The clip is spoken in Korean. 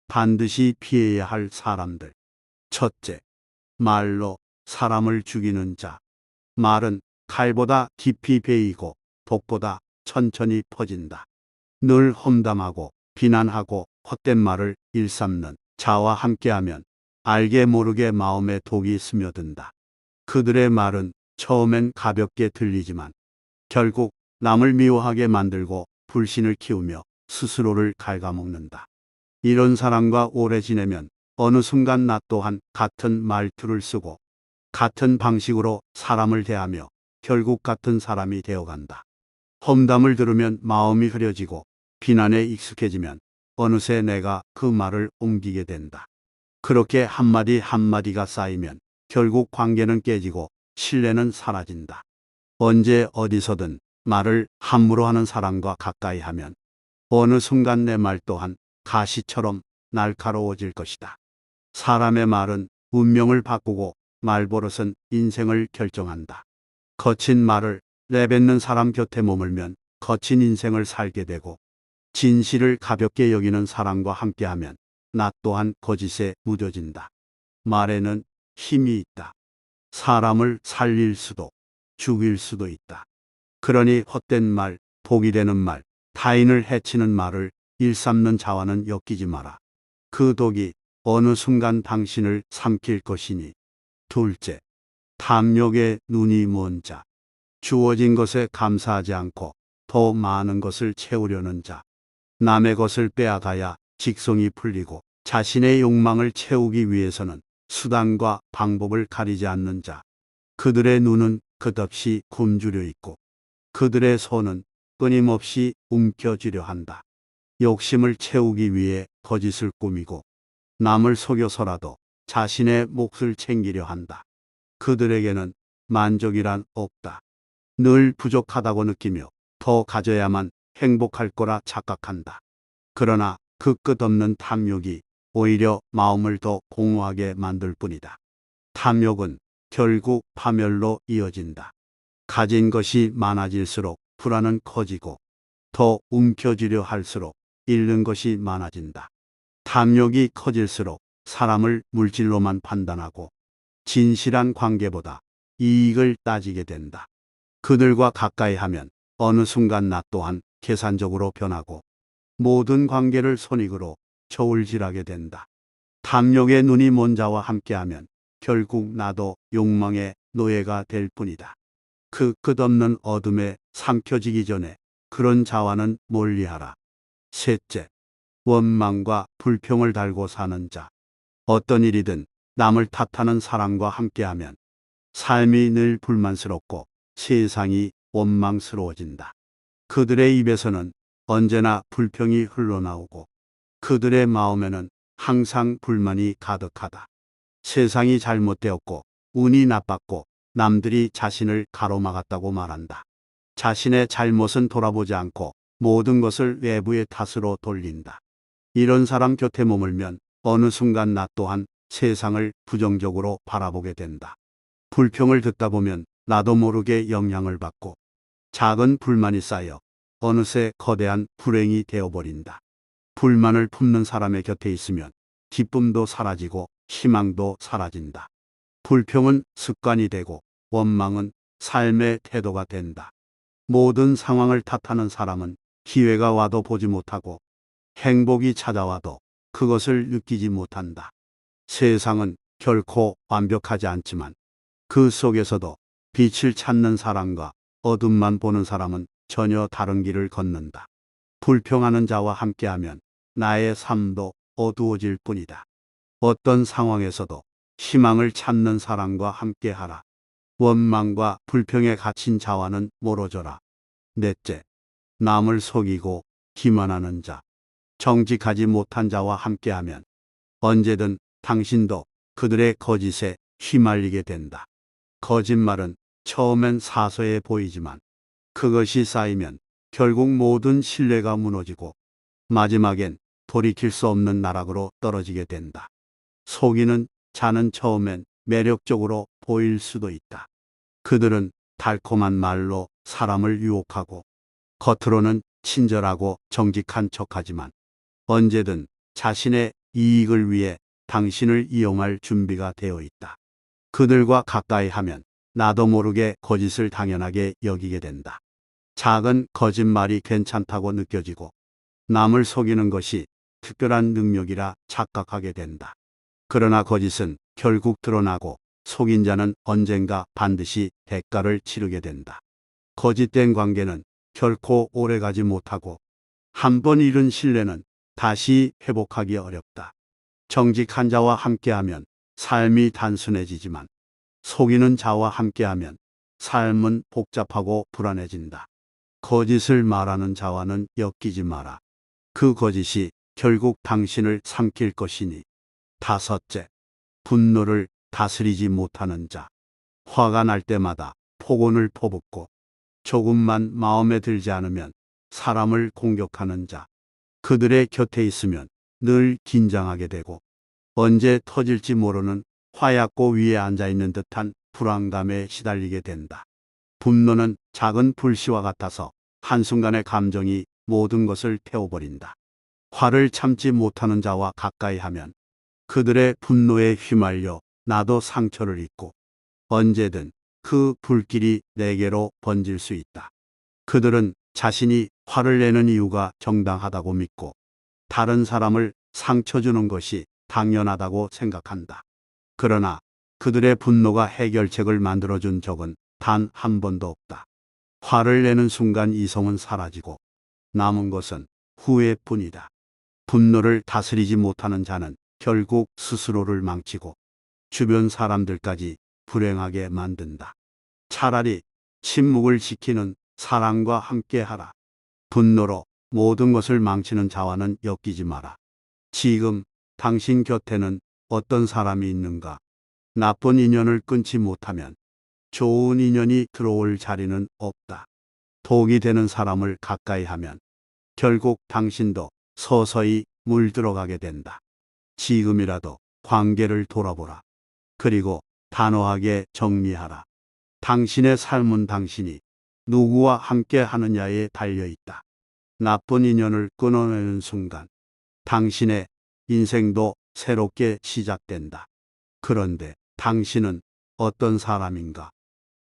반드시 피해야 할 사람들. 첫째, 말로 사람을 죽이는 자. 말은 칼보다 깊이 베이고 독보다 천천히 퍼진다. 늘 험담하고 비난하고 헛된 말을 일삼는 자와 함께하면 알게 모르게 마음에 독이 스며든다. 그들의 말은 처음엔 가볍게 들리지만 결국 남을 미워하게 만들고 불신을 키우며 스스로를 갉아먹는다. 이런 사람과 오래 지내면 어느 순간 나 또한 같은 말투를 쓰고 같은 방식으로 사람을 대하며 결국 같은 사람이 되어간다. 험담을 들으면 마음이 흐려지고 비난에 익숙해지면 어느새 내가 그 말을 옮기게 된다. 그렇게 한마디 한마디가 쌓이면 결국 관계는 깨지고 신뢰는 사라진다. 언제 어디서든 말을 함부로 하는 사람과 가까이 하면 어느 순간 내 말 또한 가시처럼 날카로워질 것이다. 사람의 말은 운명을 바꾸고 말버릇은 인생을 결정한다. 거친 말을 내뱉는 사람 곁에 머물면 거친 인생을 살게 되고 진실을 가볍게 여기는 사람과 함께하면 나 또한 거짓에 무뎌진다. 말에는 힘이 있다. 사람을 살릴 수도 죽일 수도 있다. 그러니 헛된 말, 독이 되는 말, 타인을 해치는 말을 일삼는 자와는 엮이지 마라. 그 독이 어느 순간 당신을 삼킬 것이니. 둘째, 탐욕의 눈이 먼 자. 주어진 것에 감사하지 않고 더 많은 것을 채우려는 자. 남의 것을 빼앗아야 직성이 풀리고 자신의 욕망을 채우기 위해서는 수단과 방법을 가리지 않는 자. 그들의 눈은 끝없이 굶주려 있고 그들의 손은 끊임없이 움켜쥐려 한다. 욕심을 채우기 위해 거짓을 꾸미고 남을 속여서라도 자신의 몫을 챙기려 한다. 그들에게는 만족이란 없다. 늘 부족하다고 느끼며 더 가져야만 행복할 거라 착각한다. 그러나 그 끝없는 탐욕이 오히려 마음을 더 공허하게 만들 뿐이다. 탐욕은 결국 파멸로 이어진다. 가진 것이 많아질수록 불안은 커지고 더 움켜쥐려 할수록 잃는 것이 많아진다. 탐욕이 커질수록 사람을 물질로만 판단하고 진실한 관계보다 이익을 따지게 된다. 그들과 가까이 하면 어느 순간 나 또한 계산적으로 변하고 모든 관계를 손익으로 저울질하게 된다. 탐욕의 눈이 먼 자와 함께하면 결국 나도 욕망의 노예가 될 뿐이다. 그 끝없는 어둠에 삼켜지기 전에 그런 자와는 멀리하라. 셋째, 원망과 불평을 달고 사는 자. 어떤 일이든 남을 탓하는 사람과 함께하면 삶이 늘 불만스럽고 세상이 원망스러워진다. 그들의 입에서는 언제나 불평이 흘러나오고 그들의 마음에는 항상 불만이 가득하다. 세상이 잘못되었고 운이 나빴고 남들이 자신을 가로막았다고 말한다. 자신의 잘못은 돌아보지 않고 모든 것을 외부의 탓으로 돌린다. 이런 사람 곁에 머물면 어느 순간 나 또한 세상을 부정적으로 바라보게 된다. 불평을 듣다 보면 나도 모르게 영향을 받고 작은 불만이 쌓여 어느새 거대한 불행이 되어버린다. 불만을 품는 사람의 곁에 있으면 기쁨도 사라지고 희망도 사라진다. 불평은 습관이 되고 원망은 삶의 태도가 된다. 모든 상황을 탓하는 사람은 기회가 와도 보지 못하고 행복이 찾아와도 그것을 느끼지 못한다. 세상은 결코 완벽하지 않지만 그 속에서도 빛을 찾는 사람과 어둠만 보는 사람은 전혀 다른 길을 걷는다. 불평하는 자와 함께하면 나의 삶도 어두워질 뿐이다. 어떤 상황에서도 희망을 찾는 사람과 함께하라. 원망과 불평에 갇힌 자와는 멀어져라. 넷째, 남을 속이고 기만하는 자. 정직하지 못한 자와 함께하면 언제든 당신도 그들의 거짓에 휘말리게 된다. 거짓말은 처음엔 사소해 보이지만 그것이 쌓이면 결국 모든 신뢰가 무너지고 마지막엔 돌이킬 수 없는 나락으로 떨어지게 된다. 속이는 자는 처음엔 매력적으로 보일 수도 있다. 그들은 달콤한 말로 사람을 유혹하고 겉으로는 친절하고 정직한 척하지만 언제든 자신의 이익을 위해 당신을 이용할 준비가 되어 있다. 그들과 가까이 하면 나도 모르게 거짓을 당연하게 여기게 된다. 작은 거짓말이 괜찮다고 느껴지고 남을 속이는 것이 특별한 능력이라 착각하게 된다. 그러나 거짓은 결국 드러나고 속인 자는 언젠가 반드시 대가를 치르게 된다. 거짓된 관계는 결코 오래가지 못하고 한 번 잃은 신뢰는 다시 회복하기 어렵다. 정직한 자와 함께하면 삶이 단순해지지만 속이는 자와 함께하면 삶은 복잡하고 불안해진다. 거짓을 말하는 자와는 엮이지 마라. 그 거짓이 결국 당신을 삼킬 것이니. 다섯째, 분노를 다스리지 못하는 자. 화가 날 때마다 폭언을 퍼붓고 조금만 마음에 들지 않으면 사람을 공격하는 자. 그들의 곁에 있으면 늘 긴장하게 되고 언제 터질지 모르는 화약고 위에 앉아있는 듯한 불안감에 시달리게 된다. 분노는 작은 불씨와 같아서 한순간의 감정이 모든 것을 태워버린다. 화를 참지 못하는 자와 가까이 하면 그들의 분노에 휘말려 나도 상처를 입고 언제든 그 불길이 내게로 번질 수 있다. 그들은 자신이 화를 내는 이유가 정당하다고 믿고 다른 사람을 상처 주는 것이 당연하다고 생각한다. 그러나 그들의 분노가 해결책을 만들어준 적은 단 한 번도 없다. 화를 내는 순간 이성은 사라지고 남은 것은 후회뿐이다. 분노를 다스리지 못하는 자는 결국 스스로를 망치고 주변 사람들까지 불행하게 만든다. 차라리 침묵을 지키는 사랑과 함께하라. 분노로 모든 것을 망치는 자와는 엮이지 마라. 지금 당신 곁에는 어떤 사람이 있는가? 나쁜 인연을 끊지 못하면 좋은 인연이 들어올 자리는 없다. 독이 되는 사람을 가까이 하면 결국 당신도 서서히 물들어가게 된다. 지금이라도 관계를 돌아보라. 그리고 단호하게 정리하라. 당신의 삶은 당신이 누구와 함께 하느냐에 달려있다. 나쁜 인연을 끊어내는 순간 당신의 인생도 새롭게 시작된다. 그런데 당신은 어떤 사람인가?